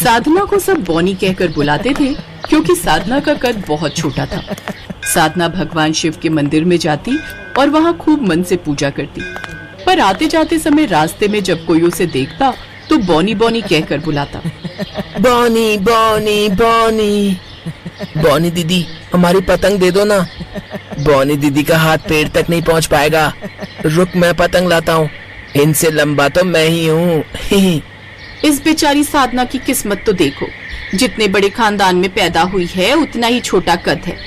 साधना को सब बॉनी कहकर बुलाते थे क्योंकि साधना का कद बहुत छोटा था। साधना भगवान शिव के मंदिर में जाती और वहाँ खूब मन से पूजा करती, पर आते जाते समय रास्ते में जब कोई उसे देखता तो बॉनी बॉनी कहकर बुलाता। बॉनी बॉनी बॉनी, बॉनी दीदी हमारी पतंग दे दो ना। बॉनी दीदी का हाथ पेड़ तक नहीं पहुँच पाएगा, रुक मैं पतंग लाता हूँ, इनसे लंबा तो मैं ही हूँ। इस बेचारी साधना की किस्मत तो देखो, जितने बड़े खानदान में पैदा हुई है उतना ही छोटा कद है।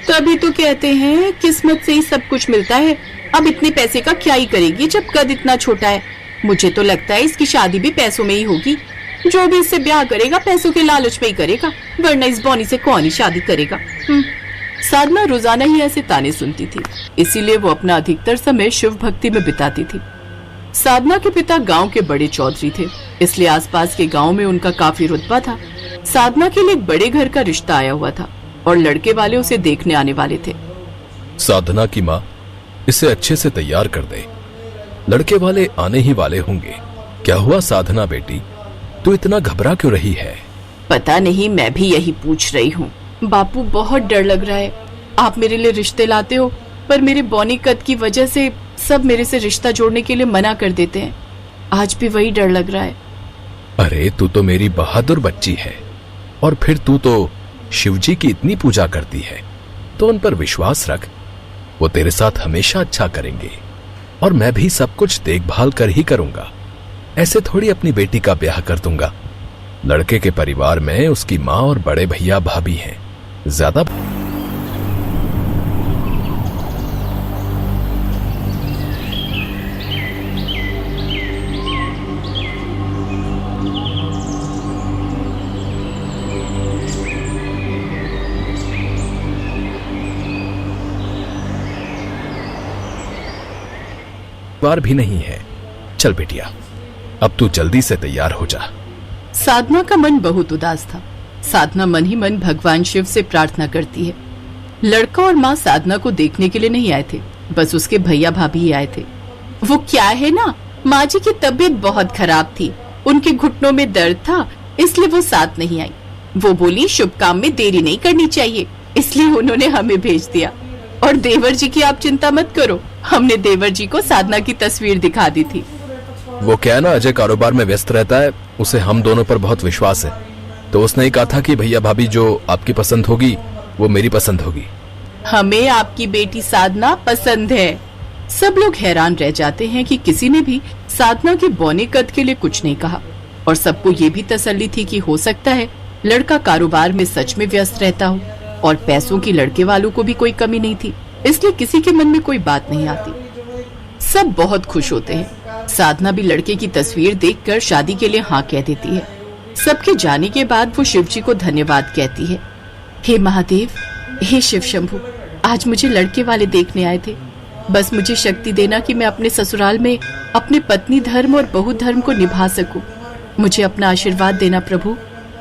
तभी तो कहते हैं किस्मत से ही सब कुछ मिलता है। अब इतने पैसे का क्या ही करेगी जब कद इतना छोटा है। मुझे तो लगता है इसकी शादी भी पैसों में ही होगी। जो भी इससे ब्याह करेगा पैसों के लालच में ही करेगा, वरना इस बॉनी से कौन ही शादी करेगा। साधना रोजाना ही ऐसे ताने सुनती थी, इसीलिए वो अपना अधिकतर समय शिव भक्ति में बिताती थी। साधना के पिता गांव के बड़े चौधरी थे, इसलिए आसपास के गांव में उनका काफी रुतबा था। साधना के लिए एक बड़े घर का रिश्ता आया हुआ था और लड़के वाले उसे देखने आने वाले थे। साधना की माँ इसे अच्छे से तैयार कर दे, लड़के वाले आने ही वाले होंगे। क्या हुआ साधना बेटी, तू इतना घबरा क्यों रही है? पता नहीं, मैं भी यही पूछ रही हूँ। बापू बहुत डर लग रहा है। आप मेरे लिए रिश्ते लाते हो पर मेरे बॉनी कद की वजह से सब मेरे से रिश्ता जोड़ने के लिए मना कर देते हैं। आज भी वही डर लग रहा है। अरे तू तो मेरी बहादुर बच्ची है, और फिर तू तो शिवजी की इतनी पूजा करती है, तो उन पर विश्वास रख, वो तेरे साथ हमेशा अच्छा करेंगे। और मैं भी सब कुछ देखभाल कर ही करूंगा, ऐसे थोड़ी अपनी बेटी का ब्याह कर दूंगा। लड़के के परिवार में उसकी माँ और बड़े भैया भाभी हैं, ज्यादा बार भी नहीं है। चल बेटिया, अब तू जल्दी से तैयार हो जा। साधना का मन बहुत उदास था। साधना मन ही मन भगवान शिव से प्रार्थना करती है। लड़का और माँ साधना को देखने के लिए नहीं आए थे, बस उसके भैया भाभी ही आए थे। वो क्या है ना, माँ जी की तबीयत बहुत खराब थी, उनके घुटनों में दर्द था, इसलिए वो साथ नहीं आई। वो बोली शुभ काम में देरी नहीं करनी चाहिए, इसलिए उन्होंने हमें भेज दिया। और देवर जी की आप चिंता मत करो, हमने देवर जी को साधना की तस्वीर दिखा दी थी। वो क्या है ना, अजय कारोबार में व्यस्त रहता है, उसे हम दोनों पर बहुत विश्वास है, तो उसने ही कहा था कि भैया भाभी जो आपकी पसंद होगी वो मेरी पसंद होगी। हमें आपकी बेटी साधना पसंद है। सब लोग हैरान रह जाते हैं कि किसी ने भी साधना के बौने कद के लिए कुछ नहीं कहा, और सबको ये भी तसल्ली थी कि हो सकता है लड़का कारोबार में सच में व्यस्त रहता हो, और पैसों की लड़के वालों को भी कोई कमी नहीं थी, इसलिए किसी के मन में कोई बात नहीं आती। सब बहुत खुश होते हैं। साधना भी लड़के की तस्वीर देखकर शादी के लिए हाँ कह देती है। सबके जाने के बाद वो शिव जी को धन्यवाद कहती है। हे महादेव, हे शिव शंभु, आज मुझे लड़के वाले देखने आए थे। बस मुझे शक्ति देना कि मैं अपने ससुराल में अपने पत्नी धर्म और बहू धर्म को निभा सकूं। मुझे अपना आशीर्वाद देना प्रभु,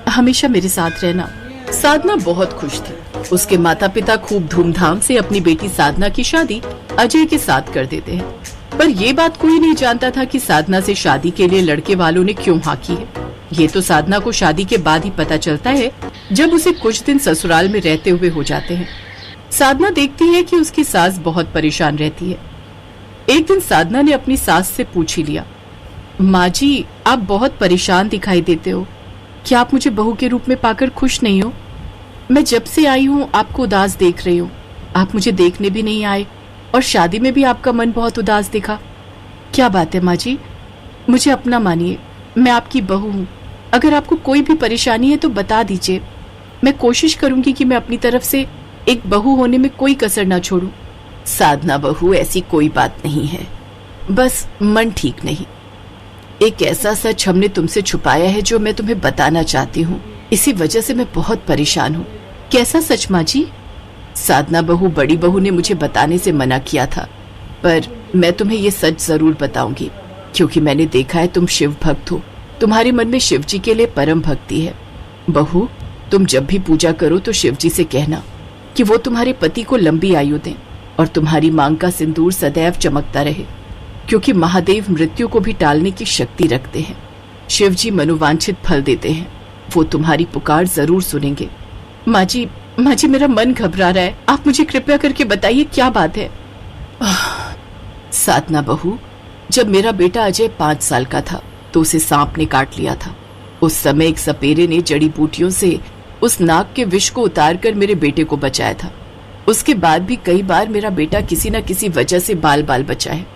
हमेशा मेरे साथ रहना। साधना बहुत खुश थी। उसके माता पिता खूब धूमधाम से अपनी बेटी साधना की शादी अजय के साथ कर देते हैं, पर ये बात कोई नहीं जानता था कि साधना से शादी के लिए लड़के वालों ने क्यों हाँ की है। ये तो साधना को शादी के बाद ही पता चलता है, जब उसे कुछ दिन ससुराल में रहते हुए हो जाते हैं। साधना देखती है कि उसकी सास बहुत परेशान रहती है। एक दिन साधना ने अपनी सास से पूछ ही लिया, माँ जी आप बहुत परेशान दिखाई देते हो, क्या आप मुझे बहू के रूप में पाकर खुश नहीं हो? मैं जब से आई हूँ आपको उदास देख रही हूँ, आप मुझे देखने भी नहीं आए और शादी में भी आपका मन बहुत उदास दिखा। क्या बात है माँ जी, मुझे अपना मानिए, मैं आपकी बहू हूँ। अगर आपको कोई भी परेशानी है तो बता दीजिए, मैं कोशिश करूंगी कि मैं अपनी तरफ से एक बहू होने में कोई कसर ना छोड़ूं। साधना बहू, ऐसी कोई बात नहीं है, बस मन ठीक नहीं। एक ऐसा सच हमने तुमसे छुपाया है जो मैं तुम्हें बताना चाहती हूँ, इसी वजह से मैं बहुत परेशान हूँ। कैसा सच माँ जी? साधना बहू, बड़ी बहू ने मुझे बताने से मना किया था, पर मैं तुम्हें ये सच जरूर बताऊंगी, क्योंकि मैंने देखा है तुम शिव भक्त हो, तुम्हारे मन में शिव जी के लिए परम भक्ति है। बहू, तुम जब भी पूजा करो तो शिव जी से कहना कि वो तुम्हारे पति को लंबी आयु दें और तुम्हारी मांग का सिंदूर सदैव चमकता रहे, क्योंकि महादेव मृत्यु को भी टालने की शक्ति रखते हैं। शिव जी मनोवांछित फल देते हैं। वो तुम्हारी पुकार जरूर सुनेंगे। माँ जी मेरा मन घबरा रहा है, आप मुझे कृपया करके बताइए क्या बात है। साधना बहू, जब मेरा बेटा अजय 5 साल का था तो उसे सांप ने काट लिया था। उस समय एक सपेरे ने जड़ी बूटियों से उस नाग के विष को उतारकर मेरे बेटे को बचाया था। उसके बाद भी कई बार मेरा बेटा किसी न किसी वजह से बाल बाल बचा है।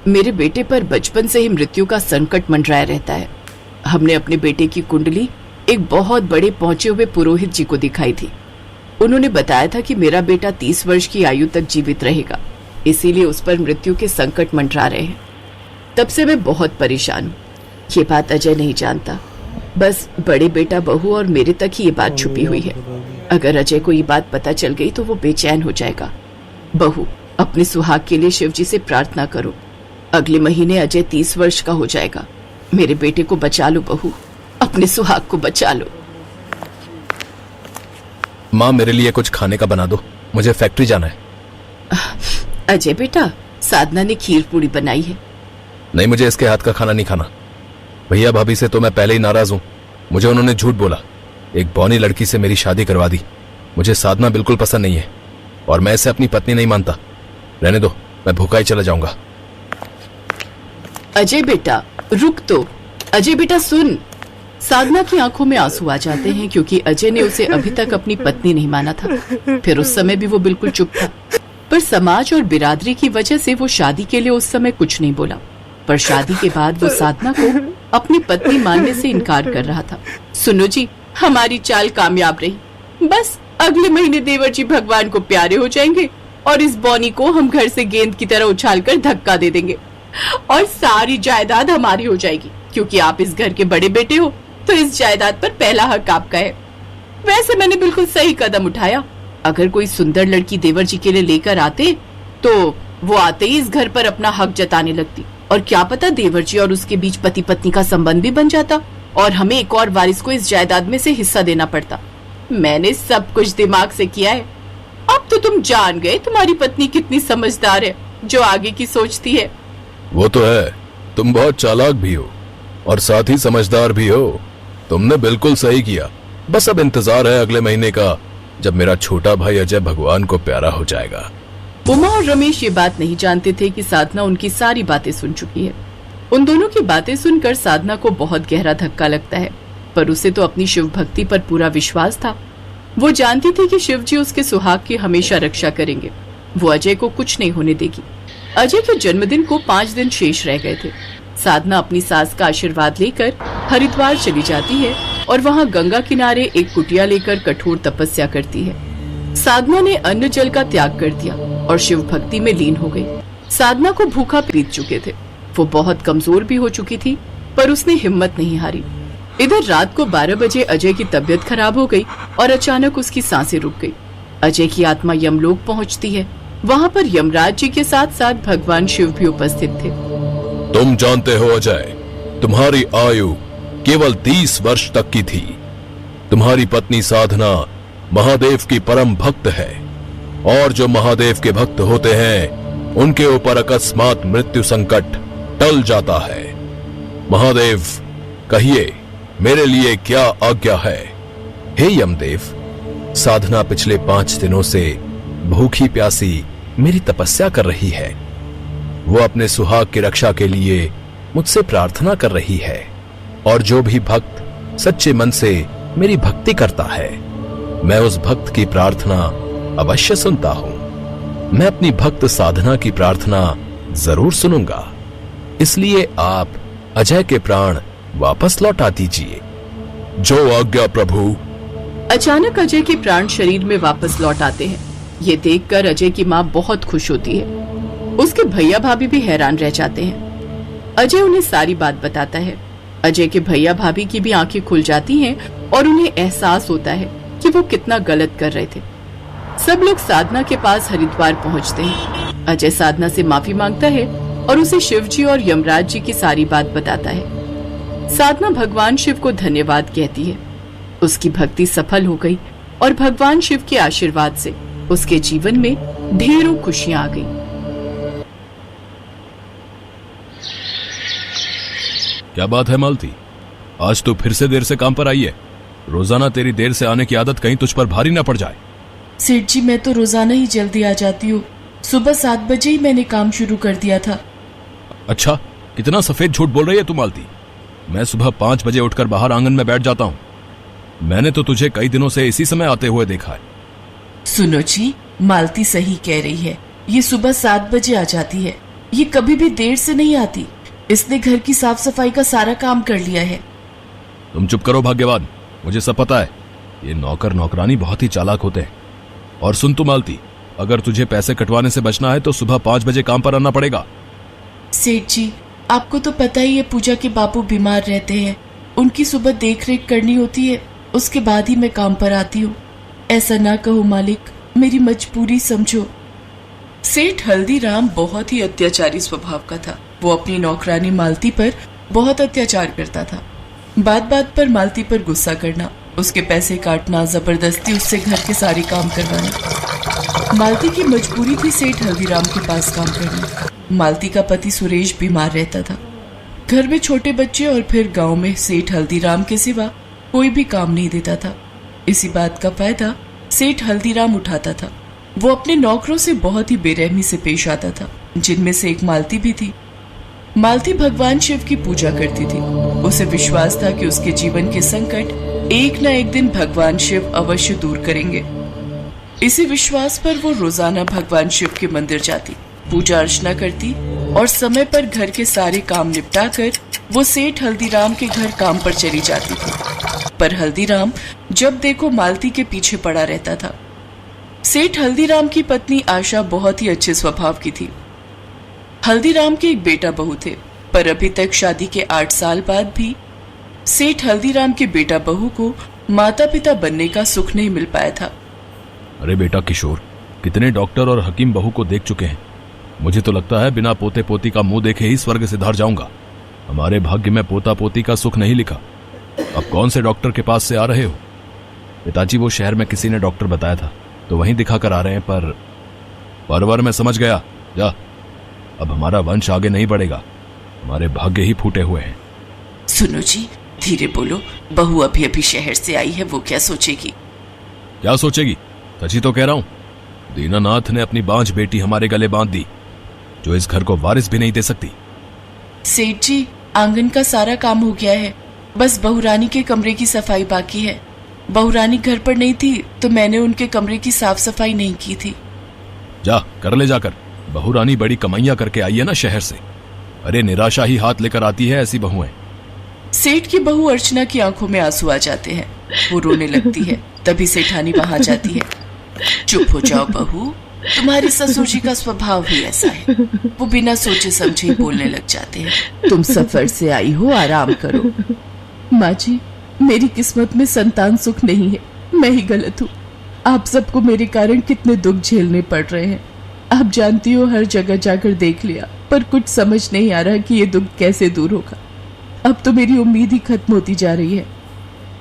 मेरे बेटे पर बचपन से ही मृत्यु का संकट मंडराया रहता है। हमने अपने बेटे की कुंडली एक बहुत बड़े पहुंचे हुए पुरोहित जी को दिखाई थी। उन्होंने बताया था कि मेरा बेटा 30 वर्ष की आयु तक जीवित रहेगा, इसीलिए उस पर मृत्यु के संकट मंडरा रहे हैं। तब से मैं बहुत परेशान हूँ। ये बात अजय नहीं जानता, बस बड़े बेटा बहू और मेरे तक ही ये बात छुपी हुई है। अगर अजय को ये बात पता चल गई तो वो बेचैन हो जाएगा। बहू, अपने सुहाग के लिए शिव जी से प्रार्थना करो। अगले महीने अजय 30 वर्ष का हो जाएगा। मेरे बेटे को बचा लो बहू, अपने सुहाग को बचा लो। माँ, मेरे लिए कुछ खाने का बना दो, मुझे फैक्ट्री जाना है। अजय बेटा, साधना ने खीर पूरी बनाई है। नहीं, मुझे इसके हाथ का खाना नहीं खाना। भैया भाभी से तो मैं पहले ही नाराज हूँ। मुझे उन्होंने झूठ बोला, एक बौनी लड़की से मेरी शादी करवा दी। मुझे साधना बिल्कुल पसंद नहीं है और मैं इसे अपनी पत्नी नहीं मानता। रहने दो, मैं भूखा ही चला जाऊंगा। अजय बेटा रुक तो। अजय बेटा सुन। साधना की आंखों में आंसू आ जाते हैं क्योंकि अजय ने उसे अभी तक अपनी पत्नी नहीं माना था। फिर उस समय भी वो बिल्कुल चुप था, पर समाज और बिरादरी की वजह से वो शादी के लिए उस समय कुछ नहीं बोला। पर शादी के बाद वो साधना को अपनी पत्नी मानने से इनकार कर रहा था। सुनो जी, हमारी चाल कामयाब रही। बस अगले महीने देवर जी भगवान को प्यारे हो जाएंगे और इस बौनी को हम घर से गेंद की तरह उछालकर धक्का दे देंगे और सारी जायदाद हमारी हो जाएगी। क्योंकि आप इस घर के बड़े बेटे हो तो इस जायदाद पर पहला हक आपका है। वैसे मैंने बिल्कुल सही कदम उठाया। अगर कोई सुंदर लड़की देवर जी के लिए लेकर आते तो वो आते ही इस घर पर अपना हक जताने लगती और क्या पता देवर जी और उसके बीच पति पत्नी का संबंध भी बन जाता और हमें एक और वारिस को इस जायदाद में से हिस्सा देना पड़ता। मैंने सब कुछ दिमाग से किया है। अब तो तुम जान गए तुम्हारी पत्नी कितनी समझदार है, जो आगे की सोचती है। वो तो है, तुम बहुत चालाक भी हो और साथ ही समझदार भी हो। तुमने बिल्कुल सही किया। बस अब इंतजार है अगले महीने का, जब मेरा छोटा भाई अजय भगवान को प्यारा हो जाएगा। उमा और रमेश ये बात नहीं जानते थे कि साधना उनकी सारी बातें सुन चुकी है। उन दोनों की बातें सुनकर साधना को बहुत गहरा धक्का लगता है, पर उसे तो अपनी शिव भक्ति पर पूरा विश्वास था। वो जानती थी कि शिव जी उसके सुहाग की हमेशा रक्षा करेंगे। वो अजय को कुछ नहीं होने देगी। अजय के जन्मदिन को 5 दिन शेष रह गए थे। साधना अपनी सास का आशीर्वाद लेकर हरिद्वार चली जाती है और वहाँ गंगा किनारे एक कुटिया लेकर कठोर तपस्या करती है। साधना ने अन्न जल का त्याग कर दिया और शिव भक्ति में लीन हो गई। साधना को भूखा पीत चुके थे। वो बहुत कमजोर भी हो चुकी थी, पर उसने हिम्मत नहीं हारी। इधर रात को 12 बजे अजय की तबीयत खराब हो गई और अचानक उसकी सांसें रुक गई। अजय की आत्मा यमलोक पहुंचती है। वहां पर यमराज जी के साथ साथ भगवान शिव भी उपस्थित थे। तुम जानते हो अजय, तुम्हारी आयु केवल 30 वर्ष तक की थी। तुम्हारी पत्नी साधना महादेव की परम भक्त है और जो महादेव के भक्त होते हैं उनके ऊपर अकस्मात मृत्यु संकट टल जाता है। महादेव, कहिए मेरे लिए क्या आज्ञा है? हे यमदेव, साधना पिछले 5 दिनों से भूखी प्यासी मेरी तपस्या कर रही है। वो अपने सुहाग की रक्षा के लिए मुझसे प्रार्थना कर रही है और जो भी भक्त सच्चे मन से मेरी भक्ति करता है, मैं उस भक्त की प्रार्थना अवश्य सुनता हूं। मैं अपनी भक्त साधना की प्रार्थना जरूर सुनूंगा। इसलिए आप अजय के प्राण वापस लौटा दीजिए। जो आज्ञा प्रभु। अचानक अजय के प्राण शरीर में वापस लौट आते हैं। ये देखकर अजय की माँ बहुत खुश होती है। उसके भैया भाभी भी हैरान रह जाते हैं। अजय उन्हें सारी बात बताता है। अजय के भैया भाभी की भी आंखें खुल जाती हैं और उन्हें एहसास होता है कि वो कितना गलत कर रहे थे। सब लोग साधना के पास हरिद्वार पहुंचते हैं। अजय साधना से माफी मांगता है और उसे शिव जी और यमराज जी की सारी बात बताता है। साधना भगवान शिव को धन्यवाद कहती है। उसकी भक्ति सफल हो गई और भगवान शिव के आशीर्वाद से उसके जीवन में ढेरों खुशियां आ गईं। क्या बात है मालती, आज तो फिर से देर से काम पर आई है। रोजाना तेरी देर से आने की आदत कहीं तुझ पर भारी ना पड़ जाए। सेठ जी, मैं तो रोजाना ही जल्दी आ जाती हूँ। सुबह 7 बजे ही मैंने काम शुरू कर दिया था। अच्छा, कितना सफेद झूठ बोल रही है तू मालती। मैं सुबह 5 बजे उठकर बाहर आंगन में बैठ जाता हूँ। मैंने तो तुझे कई दिनों से इसी समय आते हुए देखा है। सुनो जी, मालती सही कह रही है। ये सुबह 7 बजे आ जाती है। ये कभी भी देर से नहीं आती। इसने घर की साफ सफाई का सारा काम कर लिया है। तुम चुप करो भाग्यवान, मुझे सब पता है। ये नौकर नौकरानी बहुत ही चालाक होते हैं। और सुन तू मालती, अगर तुझे पैसे कटवाने से बचना है तो सुबह 5 बजे काम पर आना पड़ेगा। सेठ जी, आपको तो पता ही है पूजा के बापू बीमार रहते हैं। उनकी सुबह देख रेख करनी होती है, उसके बाद ही मैं काम पर आती हूँ। ऐसा ना कहो मालिक, मेरी मजबूरी समझो। सेठ हल्दीराम बहुत ही अत्याचारी स्वभाव का था। वो अपनी नौकरानी मालती पर बहुत अत्याचार करता था। बात बात पर मालती पर गुस्सा करना, उसके पैसे काटना, जबरदस्ती उससे घर के सारे काम करवाना। मालती की मजबूरी थी सेठ हल्दीराम के पास काम करना। मालती का पति सुरेश बीमार रहता था। घर में छोटे बच्चे और फिर गांव में सेठ हल्दीराम के सिवा कोई भी काम नहीं देता था। इसी बात का फायदा सेठ हल्दीराम उठाता था। वो अपने नौकरों से बहुत ही बेरहमी से पेश आता था, जिनमें से एक मालती भी थी। मालती भगवान शिव की पूजा करती थी। उसे विश्वास था कि उसके जीवन के संकट एक न एक दिन भगवान शिव अवश्य दूर करेंगे। इसी विश्वास पर वो रोजाना भगवान शिव के मंदिर जाती, पूजा अर्चना करती और समय पर घर के सारे काम निपटाकर वो सेठ हल्दीराम के घर काम पर चली जाती थी। पर हल्दीराम जब देखो मालती के पीछे पड़ा रहता था। सेठ हल्दीराम की पत्नी आशा बहुत ही अच्छे स्वभाव की थी। हल्दीराम के एक बेटा बहू थे, पर अभी तक शादी के 8 साल बाद भी सेठ हल्दीराम के बेटा बहू को माता पिता बनने का सुख नहीं मिल पाया था। अरे बेटा किशोर, कितने डॉक्टर और हकीम बहू को देख चुके हैं। मुझे तो लगता है बिना पोते पोती का मुंह देखे ही स्वर्ग सिधार जाऊंगा। हमारे भाग्य में पोता पोती का सुख नहीं लिखा। अब कौन से डॉक्टर के पास से आ रहे हो? पिताजी, वो शहर में किसी ने डॉक्टर बताया था तो वहीं दिखा कर आ रहे हैं। पर मैं समझ गया, जा। अब हमारा वंश आगे नहीं बढ़ेगा, हमारे भाग्य ही फूटे हुए हैं। सुनो जी, धीरे बोलो। बहू अभी अभी शहर से आई है, वो क्या सोचेगी? क्या सोचेगी? सची तो कह रहा हूं। दीनानाथ ने अपनी बांझ बेटी हमारे गले बांध दी, जो इस घर को वारिस भी नहीं दे सकती। सेठ जी, आंगन का सारा काम हो गया है, बस बहुरानी के कमरे की सफाई बाकी है। बहुरानी घर पर नहीं थी तो मैंने उनके कमरे की साफ सफाई नहीं की थी। जा कर ले जाकर। बहुरानी बड़ी कमाइयां करके आई है ना शहर से। अरे निराशा ही हाथ लेकर आती है ऐसी बहुएं। सेठ की बहू अर्चना की आंखों में आंसू आ जाते हैं। वो रोने लगती है। तभी सेठानी वहां जाती है। चुप हो जाओ बहू, तुम्हारे ससुर जी का स्वभाव ही ऐसा है। वो बिना सोचे समझे ही बोलने लग जाते हैं। तुम सफर से आई हो, आराम करो। माँ जी, मेरी किस्मत में संतान सुख नहीं है, मैं ही गलत हूँ। आप सबको मेरे कारण कितने दुख झेलने पड़ रहे हैं। आप जानती हो, हर जगह जाकर देख लिया, पर कुछ समझ नहीं आ रहा कि ये दुख कैसे दूर होगा। अब तो मेरी उम्मीद ही खत्म होती जा रही है।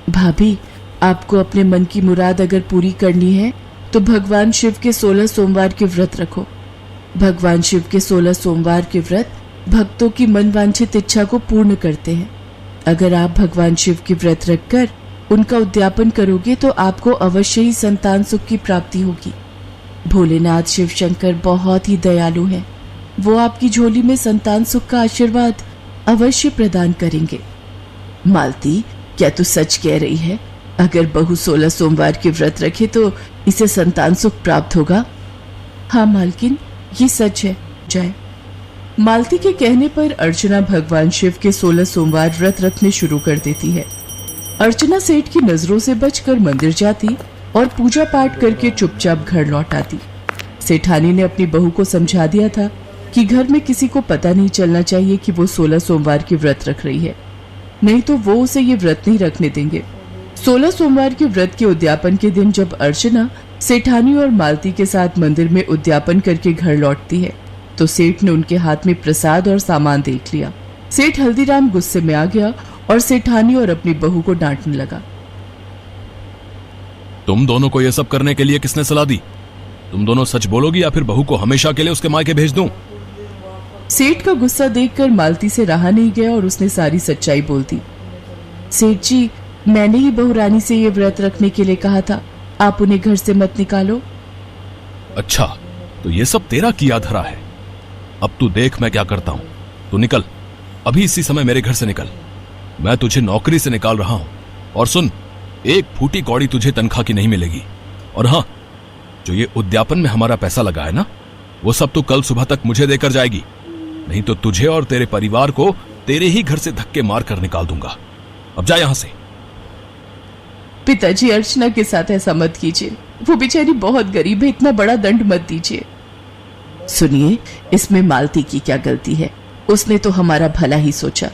भाभी, आपको अपने मन की मुराद अगर पूरी करनी है तो भगवान शिव के 16 सोमवार के व्रत रखो। भगवान शिव के 16 सोमवार के व्रत भक्तों की मनवांछित इच्छा को पूर्ण करते हैं। अगर आप भगवान शिव के व्रत रखकर उनका उद्यापन करोगे तो आपको अवश्य ही संतान सुख की प्राप्ति होगी। भोलेनाथ शिव शंकर बहुत ही दयालु हैं। वो आपकी झोली में संतान सुख का आशीर्वाद अवश्य प्रदान करेंगे। मालती, क्या तू सच कह रही है? अगर बहू 16 सोमवार के व्रत रखे तो इसे संतान सुख प्राप्त होगा? हाँ मालकिन, ये सच है। जय। मालती के कहने पर अर्चना भगवान शिव के 16 सोमवार व्रत रखने शुरू कर देती है। अर्चना सेठ की नजरों से बचकर मंदिर जाती और पूजा पाठ करके चुपचाप घर लौट आती। सेठानी ने अपनी बहू को समझा दिया था कि घर में किसी को पता नहीं चलना चाहिए कि वो 16 सोमवार के व्रत रख रही है, नहीं तो वो उसे ये व्रत नहीं रखने देंगे। 16 सोमवार के व्रत के उद्यापन के दिन जब अर्चना सेठानी और मालती के साथ मंदिर में उद्यापन करके घर लौटती है तो सेठ ने उनके हाथ में प्रसाद और सामान देख लिया। सेठ हल्दीराम गुस्से में आ गया और सेठानी और अपनी बहू को डांटने लगा। तुम दोनों को यह सब करने के लिए किसने सलाह दी? तुम दोनों सच बोलोगी या फिर बहू को हमेशा के लिए उसके मायके भेज दूं? सेठ का गुस्सा देखकर मालती से रहा नहीं गया और उसने सारी सच्चाई बोल दी। सेठ जी, मैंने ही बहू रानी से ये व्रत रखने के लिए कहा था, आप उन्हें घर से मत निकालो। अच्छा, तो ये सब तेरा किया धरा है। अब तू देख मैं क्या करता हूं। तू निकल, अभी इसी समय मेरे घर से निकल। मैं तुझे नौकरी से निकाल रहा हूं। और सुन, एक फूटी कौड़ी तुझे तनख्वाह की नहीं मिलेगी। और हां, जो ये उद्यापन में हमारा पैसा लगा है ना, वो सब तो कल सुबह तक मुझे देकर जाएगी, नहीं तो तुझे और तेरे परिवार को तेरे ही घर से धक्के मार कर निकाल दूंगा। अब जा यहां से। पिताजी, अर्चना के साथ ऐसा मत कीजिए, वो बेचारी बहुत गरीब है, इतना बड़ा दंड मत दीजिए। सुनिए, इसमें मालती की क्या गलती है? उसने तो हमारा भला ही सोचा।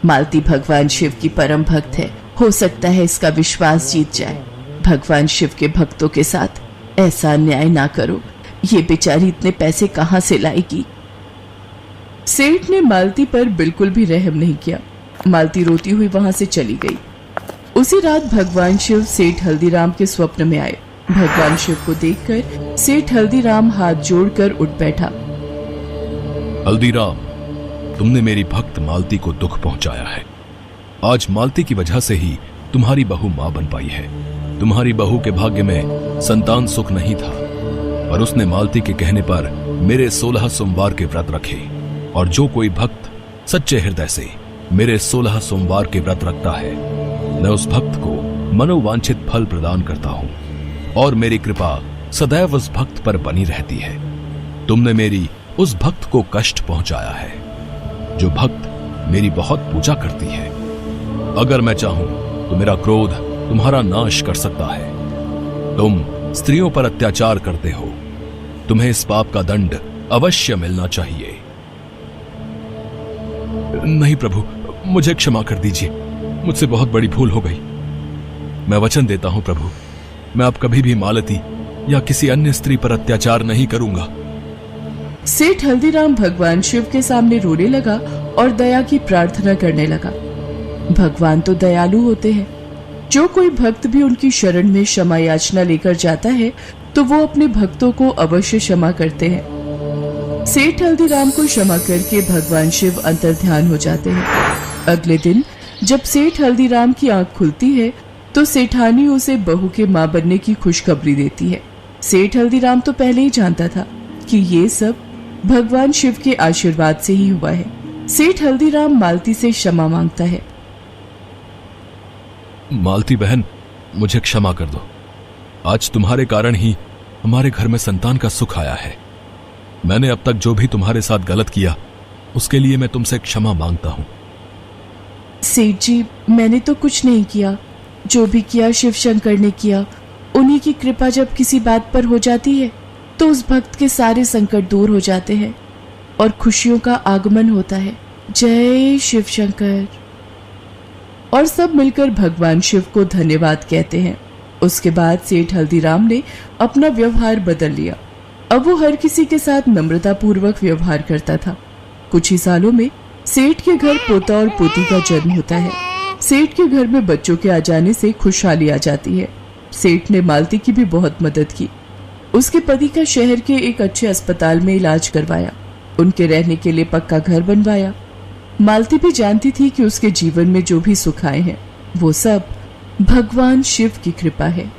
मालती भगवान शिव की परम भक्त है, हो सकता है इसका विश्वास जीत जाए। भगवान शिव के भक्तों के साथ ऐसा अन्याय ना करो, ये बेचारी इतने पैसे कहां से लाएगी। सेठ ने मालती पर बिल्कुल भी रहम नहीं किया। मालती रोती हुई वहां से चली गई। उसी रात भगवान शिव सेठ हल्दीराम के स्वप्न में आए। भगवान शिव को देखकर सेठ हल्दीराम हाथ जोड़कर उठ बैठा। हल्दीराम, तुमने मेरी भक्त मालती को दुख पहुंचाया है। आज मालती की वजह से ही तुम्हारी बहू मां बन पाई है। तुम्हारी बहू के भाग्य में संतान सुख नहीं था, पर उसने मालती के कहने पर मेरे 16 सोमवार के व्रत रखे। और जो कोई भक्त सच्चे हृदय से मेरे 16 सोमवार के व्रत रखता है, मैं उस भक्त को मनोवांछित फल प्रदान करता हूं और मेरी कृपा सदैव उस भक्त पर बनी रहती है। तुमने मेरी उस भक्त को कष्ट पहुंचाया है, जो भक्त मेरी बहुत पूजा करती है। अगर मैं चाहूं तो मेरा क्रोध तुम्हारा नाश कर सकता है। तुम स्त्रियों पर अत्याचार करते हो, तुम्हें इस पाप का दंड अवश्य मिलना चाहिए। नहीं प्रभु, मुझे क्षमा कर दीजिए, मुझसे बहुत बड़ी भूल हो गई। मैं वचन देता हूं प्रभु, मैं अब कभी भी मालती या किसी अन्य स्त्री पर अत्याचार नहीं करूंगा। सेठ हल्दीराम भगवान शिव के सामने रोने लगा और दया की प्रार्थना करने लगा। भगवान तो दयालु होते हैं। जो कोई भक्त भी उनकी शरण में क्षमा याचना लेकर जाता है, तो वो अपने भक्तों को अवश्य क्षमा करते हैं। सेठ हल्दीराम को क्षमा करके भगवान शिव अंतर्ध्यान हो जाते हैं। अगले दिन जब सेठ हल्दीराम की आंख खुलती है, तो सेठानी उसे बहू के मां बनने की खुशखबरी देती है। सेठ हल्दीराम तो पहले ही जानता था कि ये सब भगवान शिव के आशीर्वाद से ही हुआ है। सेठ हल्दीराम मालती से क्षमा मांगता है। मालती बहन, मुझे क्षमा कर दो। आज तुम्हारे कारण ही हमारे घर में संतान का सुख आया है। मैंने अब तक जो भी तुम्हारे साथ गलत किया, उसके लिए मैं तुमसे क्षमा मांगता हूं। सेठ जी, मैंने तो कुछ नहीं किया। जो भी किया शिव शंकर ने किया। उन्हीं की कृपा जब किसी बात पर हो जाती है, तो उस भक्त के सारे संकट दूर हो जाते हैं और खुशियों का आगमन होता है। जय शिव शंकर। और सब मिलकर भगवान शिव को धन्यवाद कहते हैं। उसके बाद सेठ हल्दीराम ने अपना व्यवहार बदल लिया। अब वो हर किसी के साथ नम्रता पूर्वक व्यवहार करता था। कुछ ही सालों में सेठ के घर पोता और पोती का जन्म होता है। सेठ के घर में बच्चों के आ जाने से खुशहाली आ जाती है। सेठ ने मालती की भी बहुत मदद की। उसके पति का शहर के एक अच्छे अस्पताल में इलाज करवाया। उनके रहने के लिए पक्का घर बनवाया। मालती भी जानती थी कि उसके जीवन में जो भी सुख आए हैं, वो सब भगवान शिव की कृपा है।